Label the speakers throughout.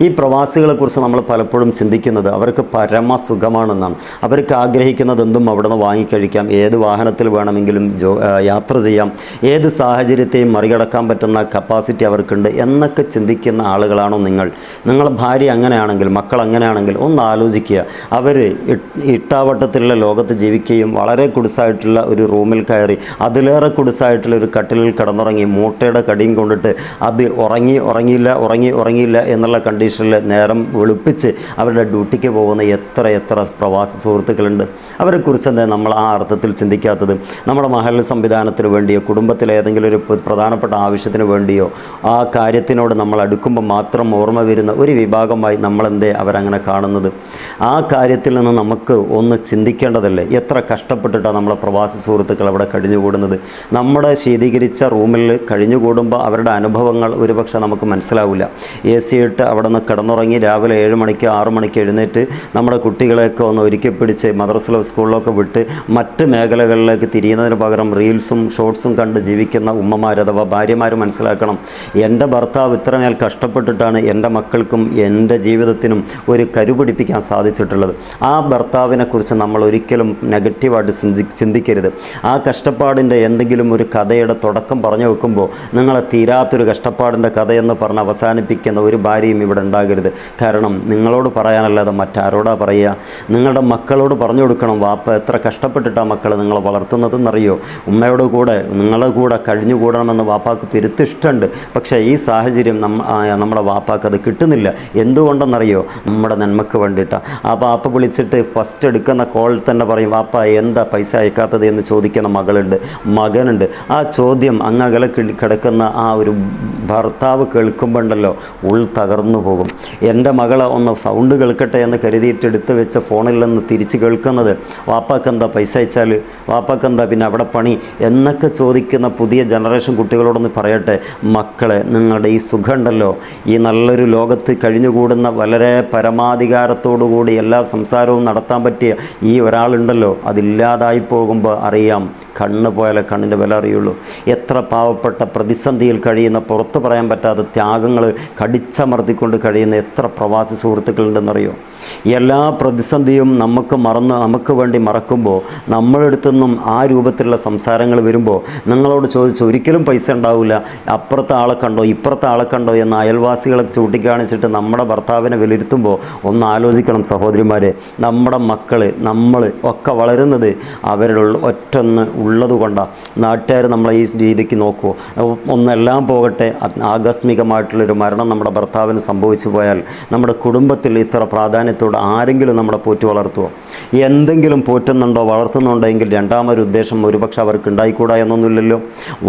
Speaker 1: ഈ പ്രവാസികളെക്കുറിച്ച് നമ്മൾ പലപ്പോഴും ചിന്തിക്കുന്നത് അവർക്ക് പരമസുഖമാണെന്നാണ്. അവർക്ക് ആഗ്രഹിക്കുന്നത് എന്തും അവിടെ നിന്ന് വാങ്ങിക്കഴിക്കാം, ഏത് വാഹനത്തിൽ വേണമെങ്കിലും യാത്ര ചെയ്യാം, ഏത് സാഹചര്യത്തെയും മറികടക്കാൻ പറ്റുന്ന കപ്പാസിറ്റി അവർക്കുണ്ട് എന്നൊക്കെ ചിന്തിക്കുന്ന ആളുകളാണോ നിങ്ങളുടെ ഭാര്യ അങ്ങനെയാണെങ്കിൽ, മക്കൾ അങ്ങനെയാണെങ്കിൽ ഒന്ന് ആലോചിക്കുക. അവർ ഇട്ടാവട്ടത്തിലുള്ള ലോകത്ത് ജീവിക്കുകയും വളരെ കുടുസായിട്ടുള്ള ഒരു റൂമിൽ കയറി അതിലേറെ കുടുസായിട്ടുള്ള ഒരു കട്ടിലിൽ കിടന്നുറങ്ങി മൂട്ടയുടെ കടിയും കൊണ്ടിട്ട് അത് ഉറങ്ങിയില്ല എന്നുള്ള കണ്ടീഷനിൽ നേരം വെളുപ്പിച്ച് അവരുടെ ഡ്യൂട്ടിക്ക് പോകുന്ന എത്ര പ്രവാസി സുഹൃത്തുക്കളുണ്ട്. അവരെക്കുറിച്ച് എന്താ നമ്മൾ ആ അർത്ഥത്തിൽ ചിന്തിക്കാത്തത്? നമ്മുടെ മഹൽ സംവിധാനത്തിന് വേണ്ടിയോ കുടുംബത്തിലെ ഏതെങ്കിലും ഒരു പ്രധാനപ്പെട്ട ആവശ്യത്തിന് വേണ്ടിയോ ആ കാര്യത്തിനോട് നമ്മൾ അടുക്കുമ്പോൾ മാത്രം ഓർമ്മ വരുന്ന ഒരു വിഭാഗമായി നമ്മളെന്തേ അവരങ്ങനെ കാണുന്നത്? ആ കാര്യത്തിൽ നിന്ന് നമുക്ക് ഒന്ന് ചിന്തിക്കേണ്ടതല്ലേ? എത്ര കഷ്ടപ്പെട്ടിട്ടാണ് നമ്മളെ പ്രവാസി സുഹൃത്തുക്കൾ അവിടെ കഴിഞ്ഞുകൂടുന്നത്. നമ്മുടെ ശീതീകരിച്ച റൂമിൽ കഴിഞ്ഞുകൂടുമ്പോൾ അവരുടെ അനുഭവങ്ങൾ ഒരുപക്ഷെ നമുക്ക് മനസ്സിലാവില്ല. AC ഇട്ട് അവിടെ നിന്ന് കിടന്നുറങ്ങി രാവിലെ 7 മണിക്ക് 6 മണിക്ക് എഴുന്നേറ്റ് നമ്മുടെ കുട്ടികളെയൊക്കെ ഒന്ന് ഒരുക്കി പിടിച്ച് മദ്രസയിലോ സ്കൂളിലൊക്കെ വിട്ട് മറ്റ് മേഖലകളിലേക്ക് തിരിയുന്നതിന് പകരം റീൽസും ഷോർട്സും കണ്ട് ജീവിക്കുന്ന ഉമ്മമാർ അഥവാ ഭാര്യമാർ മനസ്സിലാക്കണം, എൻ്റെ ഭർത്താവ് ഇത്രമേൽ കഷ്ടപ്പെട്ടിട്ടാണ് എൻ്റെ മക്കൾക്കും എൻ്റെ ജീവിതത്തിനും ഒരു കരുപിടിപ്പിക്കാൻ സാധിച്ചിട്ടുള്ളത്. ആ ഭർത്താവിനെക്കുറിച്ച് നമ്മൾ ഒരിക്കലും നെഗറ്റീവായിട്ട് ചിന്തിക്കരുത്. ആ കഷ്ടപ്പാടിൻ്റെ എന്തെങ്കിലും ഒരു കഥയുടെ തുടക്കം പറഞ്ഞു വെക്കുമ്പോൾ നിങ്ങളെ തീരാത്തൊരു കഷ്ടപ്പാടിൻ്റെ കഥയെന്ന് പറഞ്ഞ് അവസാനിപ്പിക്കുന്ന ഒരു ഭാര്യയും ഇവിടെ ഉണ്ടാകരുത്. കാരണം നിങ്ങളോട് പറയാനല്ലാതെ മറ്റാരോടാ പറയുക? നിങ്ങളുടെ മക്കളോട് പറഞ്ഞു കൊടുക്കണം, വാപ്പ എത്ര കഷ്ടപ്പെട്ടിട്ടാണ് മക്കൾ നിങ്ങളെ വളർത്തുന്നതെന്നറിയോ? ഉമ്മയോട് കൂടെ നിങ്ങളുടെ കൂടെ കഴിഞ്ഞുകൂടണമെന്ന് വാപ്പാക്ക് പെരുത്തിഷ്ടമുണ്ട്. പക്ഷേ ഈ സാഹചര്യം നമ്മുടെ വാപ്പാക്ക് അത് കിട്ടുന്നില്ല. എന്തുകൊണ്ടെന്നറിയോ? നമ്മുടെ നന്മക്ക് വേണ്ടിയിട്ടാണ്. ആ വാപ്പ വിളിച്ചിട്ട് ഫസ്റ്റ് എടുക്കുന്ന കോൾ തന്നെ പറയും, വാപ്പ എന്താ പൈസ അയക്കാത്തത് എന്ന് ചോദിക്കുന്ന മകനുണ്ട്. ആ ചോദ്യം അങ്ങകലെ കിടക്കുന്ന ആ ഒരു ഭർത്താവ് കേൾക്കുമ്പോണ്ടല്ലോ തകർന്നു പോകും. എൻ്റെ മകളെ ഒന്ന് സൗണ്ട് കേൾക്കട്ടെ എന്ന് കരുതിയിട്ട് എടുത്ത് വെച്ച ഫോണിൽ നിന്ന് തിരിച്ച് കേൾക്കുന്നത്, വാപ്പാക്കെന്താ പൈസ അയച്ചാൽ, വാപ്പാക്കെന്താ പിന്നെ അവിടെ പണി എന്നൊക്കെ ചോദിക്കുന്ന പുതിയ ജനറേഷൻ കുട്ടികളോടൊന്ന് പറയട്ടെ, മക്കളെ നിങ്ങളുടെ ഈ സുഖമുണ്ടല്ലോ, ഈ നല്ലൊരു ലോകത്ത് കഴിഞ്ഞുകൂടുന്ന വളരെ പരമാധികാരത്തോടുകൂടി എല്ലാ സംസാരവും നടത്താൻ പറ്റിയ ഈ ഒരാളുണ്ടല്ലോ, അതില്ലാതായി പോകുമ്പോൾ അറിയാം, കണ്ണ് പോയാലേ കണ്ണിൻ്റെ വില അറിയുള്ളൂ. എത്ര പാവപ്പെട്ട പ്രതിസന്ധിയിൽ കഴിയുന്ന, പുറത്തു പറയാൻ പറ്റാത്ത ത്യാഗങ്ങൾ കടിച്ചമർത്തിക്കൊണ്ട് കഴിയുന്ന എത്ര പ്രവാസി സുഹൃത്തുക്കളുണ്ടെന്നറിയോ? എല്ലാ പ്രതിസന്ധിയും നമുക്ക് വേണ്ടി മറക്കുമ്പോൾ നമ്മളെടുത്തുനിന്നും ആ രൂപത്തിലുള്ള സംസാരങ്ങൾ വരുമ്പോൾ നിങ്ങളോട് ചോദിച്ച് ഒരിക്കലും പൈസ ഉണ്ടാവില്ല, അപ്പുറത്തെ ആളെ കണ്ടോ ഇപ്പുറത്തെ ആളെ കണ്ടോ എന്ന് അയൽവാസികളെ ചൂണ്ടിക്കാണിച്ചിട്ട് നമ്മുടെ ഭർത്താവിനെ വിലയിരുത്തുമ്പോൾ ഒന്ന് ആലോചിക്കണം സഹോദരിമാരെ. നമ്മുടെ മക്കൾ നമ്മൾ ഒക്കെ വളരുന്നത് അവരുടെ ഒറ്റൊന്ന് ഉള്ളതുകൊണ്ടാണ്. നാട്ടുകാർ നമ്മളെ ഈ രീതിക്ക് നോക്കുമോ? ഒന്നെല്ലാം പോകട്ടെ, ആകസ്മികമായിട്ടുള്ളൊരു മരണം നമ്മുടെ ഭർത്താവിന് സംഭവിച്ചു പോയാൽ നമ്മുടെ കുടുംബത്തിൽ ഇത്ര പ്രാധാന്യത്തോടെ ആരെങ്കിലും നമ്മളെ പോറ്റി വളർത്തുമോ? എന്തെങ്കിലും പോറ്റുന്നുണ്ടോ വളർത്തുന്നുണ്ടോ എങ്കിൽ രണ്ടാമൊരു ഉദ്ദേശം ഒരുപക്ഷെ അവർക്ക് ഉണ്ടായിക്കൂടാ എന്നൊന്നുമില്ലല്ലോ.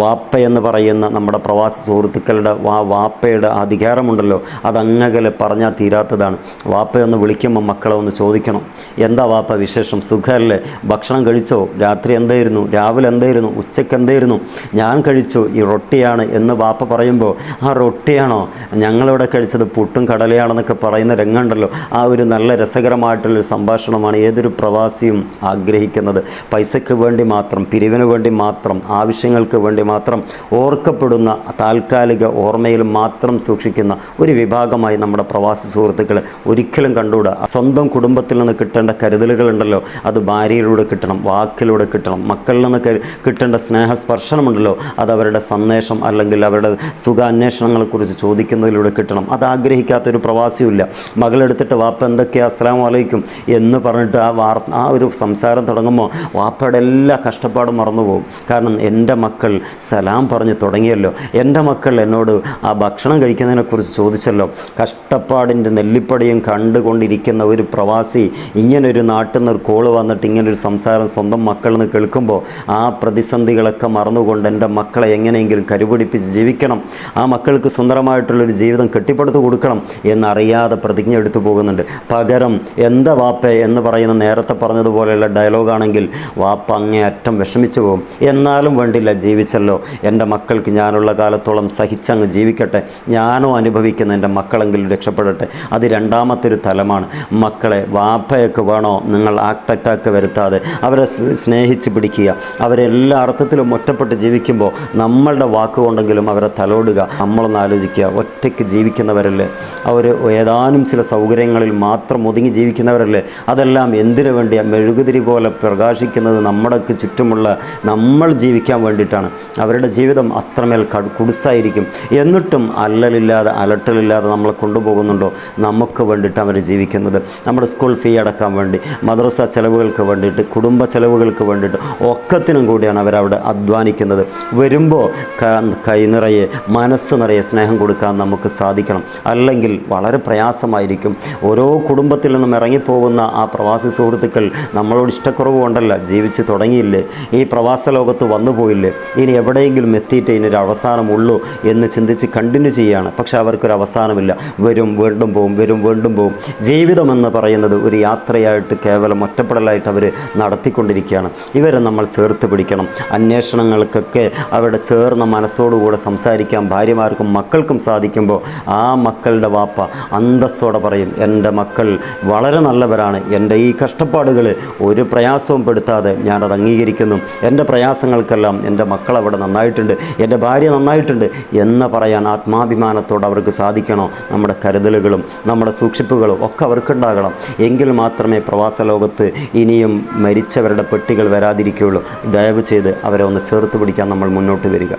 Speaker 1: വാപ്പയെന്ന് പറയുന്ന നമ്മുടെ പ്രവാസി സുഹൃത്തുക്കളുടെ വാപ്പയുടെ അധികാരമുണ്ടല്ലോ, അതങ്ങകലെ പറഞ്ഞാൽ തീരാത്തതാണ്. വാപ്പയൊന്ന് വിളിക്കുമ്പോൾ മക്കളെ ഒന്ന് ചോദിക്കണം, എന്താ വാപ്പ വിശേഷം, സുഖമല്ലേ, ഭക്ഷണം കഴിച്ചോ, രാത്രി എന്തായിരുന്നു, രാവിലെ എന്തായിരുന്നു, ഉച്ചയ്ക്ക് എന്തായിരുന്നു, ഞാൻ കഴിച്ചു ഈ റൊട്ടിയാണ് എന്ന് വാപ്പ പറയുമ്പോൾ, ആ റൊട്ടിയാണോ ഞങ്ങളിവിടെ കഴിച്ചത് പുട്ടും കടലയാണെന്നൊക്കെ പറയുന്ന രംഗമുണ്ടല്ലോ, ആ ഒരു നല്ല രസകരമായിട്ടുള്ളൊരു സംഭാഷണമാണ് ഏതൊരു പ്രവാസിയും ആഗ്രഹിക്കുന്നത്. പൈസയ്ക്ക് വേണ്ടി മാത്രം, പിരിവിന് വേണ്ടി മാത്രം, ആവശ്യങ്ങൾക്ക് വേണ്ടി മാത്രം ഓർക്കപ്പെടുന്ന, താൽക്കാലിക ഓർമ്മയിൽ മാത്രം സൂക്ഷിക്കുന്ന ഒരു വിഭാഗമായി നമ്മുടെ പ്രവാസി സുഹൃത്തുക്കളെ ഒരിക്കലും കണ്ടുകൂടാ. സ്വന്തം കുടുംബത്തിൽ നിന്ന് കിട്ടേണ്ട കരുതലുകളുണ്ടല്ലോ, അത് ഭാര്യയിലൂടെ കിട്ടണം, വാക്കിലൂടെ കിട്ടണം. മക്കളിൽ നിന്ന് കിട്ടേണ്ട സ്നേഹസ്പർശനമുണ്ടല്ലോ, അത് അവരുടെ സന്ദേശം അല്ലെങ്കിൽ അവരുടെ സുഖാന്വേഷണങ്ങളെക്കുറിച്ച് ചോദിക്കുന്നതിലൂടെ കിട്ടണം. അത് ആഗ്രഹിക്കാത്തൊരു പ്രവാസിയുമില്ല. മകളെടുത്തിട്ട് വാപ്പ എന്തൊക്കെയാ അസ്സലാമു അലൈക്കും എന്ന് പറഞ്ഞിട്ട് ആ ഒരു സംസാരം തുടങ്ങുമ്പോൾ വാപ്പയുടെ എല്ലാ കഷ്ടപ്പാടും മറന്നുപോകും. കാരണം എൻ്റെ മക്കൾ സലാം പറഞ്ഞ് തുടങ്ങിയല്ലോ, എൻ്റെ മക്കൾ എന്നോട് ആ ഭക്ഷണം കഴിക്കുന്നതിനെക്കുറിച്ച് ചോദിച്ചല്ലോ. കഷ്ടപ്പാടിൻ്റെ നെല്ലിപ്പടിയും കണ്ടുകൊണ്ടിരിക്കുന്ന ഒരു പ്രവാസി ഇങ്ങനൊരു നാട്ടിൽ നിന്ന് കോള് വന്നിട്ട് ഇങ്ങനൊരു സംസാരം സ്വന്തം മക്കളിൽ നിന്ന് കേൾക്കുമ്പോൾ ആ പ്രതിസന്ധികളൊക്കെ മറന്നുകൊണ്ട് എൻ്റെ മക്കളെ എങ്ങനെയെങ്കിലും കരുപിടിപ്പിച്ച് ജീവിക്കണം, ആ മക്കൾക്ക് സുന്ദരമായിട്ടുള്ളൊരു ജീവിതം കെട്ടിപ്പടുത്തു കൊടുക്കണം എന്നറിയാതെ പ്രതിജ്ഞ എടുത്തു പോകുന്നുണ്ട്. പകരം എന്താ വാപ്പ എന്ന് പറയുന്ന നേരത്തെ പറഞ്ഞതുപോലെയുള്ള ഡയലോഗാണെങ്കിൽ വാപ്പ അങ്ങേയറ്റം വിഷമിച്ചു പോകും. എന്നാലും വേണ്ടില്ല, ജീവിച്ചല്ലോ, എൻ്റെ മക്കൾക്ക് ഞാനുള്ള കാലത്തോളം സഹിച്ചങ്ങ് ജീവിക്കട്ടെ, ഞാനോ അനുഭവിക്കുന്ന എൻ്റെ മക്കളെങ്കിലും രക്ഷപ്പെടട്ടെ. അത് രണ്ടാമത്തെ ഒരു തലമാണ്. മക്കളെ വാപ്പയൊക്കെ വേണോ നിങ്ങൾ അറ്റാക്ക് വരുത്താതെ അവരെ സ്നേഹിച്ച് പിടിക്കുക. അവരെല്ലാ അർത്ഥത്തിലും ഒറ്റപ്പെട്ട് ജീവിക്കുമ്പോൾ പറയുമ്പോൾ നമ്മളുടെ വാക്കുകൊണ്ടെങ്കിലും അവരെ തലോടുക. നമ്മളൊന്ന് ആലോചിക്കുക, ഒറ്റയ്ക്ക് ജീവിക്കുന്നവരല്ലേ അവർ, ഏതാനും ചില സൗകര്യങ്ങളിൽ മാത്രം ഒതുങ്ങി ജീവിക്കുന്നവരല്ലേ. അതെല്ലാം എന്തിനു വേണ്ടിയാണ്? മെഴുകുതിരി പോലെ പ്രകാശിക്കുന്നത് നമ്മുടെക്ക് ചുറ്റുമുള്ള നമ്മൾ ജീവിക്കാൻ വേണ്ടിയിട്ടാണ്. അവരുടെ ജീവിതം അത്രമേൽ കുടുസായിരിക്കും. എന്നിട്ടും അല്ലലില്ലാതെ അലട്ടലില്ലാതെ നമ്മളെ കൊണ്ടുപോകുന്നുണ്ടോ? നമുക്ക് വേണ്ടിയിട്ട് അവർ ജീവിക്കുന്നത്. നമ്മുടെ സ്കൂൾ ഫീ അടക്കാൻ വേണ്ടി, മദ്രസ ചെലവുകൾക്ക് വേണ്ടിയിട്ട്, കുടുംബ ചെലവുകൾക്ക് വേണ്ടിയിട്ട് ഒക്കത്തിനും കൂടിയാണ് അവരവിടെ അധ്വാനിക്കുന്നത്. വരുമ്പോൾ കൈ നിറയെ മനസ്സ് നിറയെ സ്നേഹം കൊടുക്കാൻ നമുക്ക് സാധിക്കണം. അല്ലെങ്കിൽ വളരെ പ്രയാസമായിരിക്കും. ഓരോ കുടുംബത്തിൽ നിന്നും ഇറങ്ങിപ്പോകുന്ന ആ പ്രവാസി സുഹൃത്തുക്കൾ നമ്മളോട് ഇഷ്ടക്കുറവ് കൊണ്ടല്ല, ജീവിച്ച് തുടങ്ങിയില്ലേ, ഈ പ്രവാസ ലോകത്ത് വന്നു പോയില്ലേ, ഇനി എവിടെയെങ്കിലും എത്തിയിട്ട് ഇതിനൊരു അവസാനമുള്ളൂ എന്ന് ചിന്തിച്ച് കണ്ടിന്യൂ ചെയ്യുകയാണ്. പക്ഷെ അവർക്കൊരു അവസാനമില്ല. വരും വീണ്ടും പോവും, വരും വീണ്ടും പോവും. ജീവിതമെന്ന് പറയുന്നത് ഒരു യാത്രയായിട്ട് കേവലം ഒറ്റപ്പെടലായിട്ട് അവർ നടത്തിക്കൊണ്ടിരിക്കുകയാണ്. ഇവരെ നമ്മൾ ചേർത്ത് പിടിക്കണം. അന്വേഷണങ്ങൾക്കൊക്കെ അവിടെ ചേർന്ന മനസ്സോടുകൂടെ സംസാരിക്കാൻ ഭാര്യമാർക്കും മക്കൾക്കും സാധിക്കുമ്പോൾ ആ മക്കളുടെ വാപ്പ അന്തസ്സോടെ പറയും, എൻ്റെ മക്കൾ വളരെ നല്ലവരാണ്, എൻ്റെ ഈ കഷ്ടപ്പാടുകൾ ഒരു പ്രയാസവും പെടുത്താതെ ഞാനത് അംഗീകരിക്കുന്നു, എൻ്റെ പ്രയാസങ്ങൾക്കെല്ലാം എൻ്റെ മക്കൾ അവിടെ നന്നായിട്ടുണ്ട്, എൻ്റെ ഭാര്യ നന്നായിട്ടുണ്ട് എന്ന് പറയാൻ ആത്മാഭിമാനത്തോടെ അവർക്ക് സാധിക്കണോ? നമ്മുടെ കരുതലുകളും നമ്മുടെ സൂക്ഷിപ്പുകളും ഒക്കെ അവർക്കുണ്ടാകണം. എങ്കിൽ മാത്രമേ പ്രവാസ ലോകത്ത് ഇനിയും മരിച്ചവരുടെ പെട്ടികൾ വരാതിരിക്കുകയുള്ളൂ. ദയവ് ചെയ്ത് അവരെ ഒന്ന് ചേർത്ത് പിടിക്കാൻ നമ്മൾ മുന്നോട്ട് വരിക.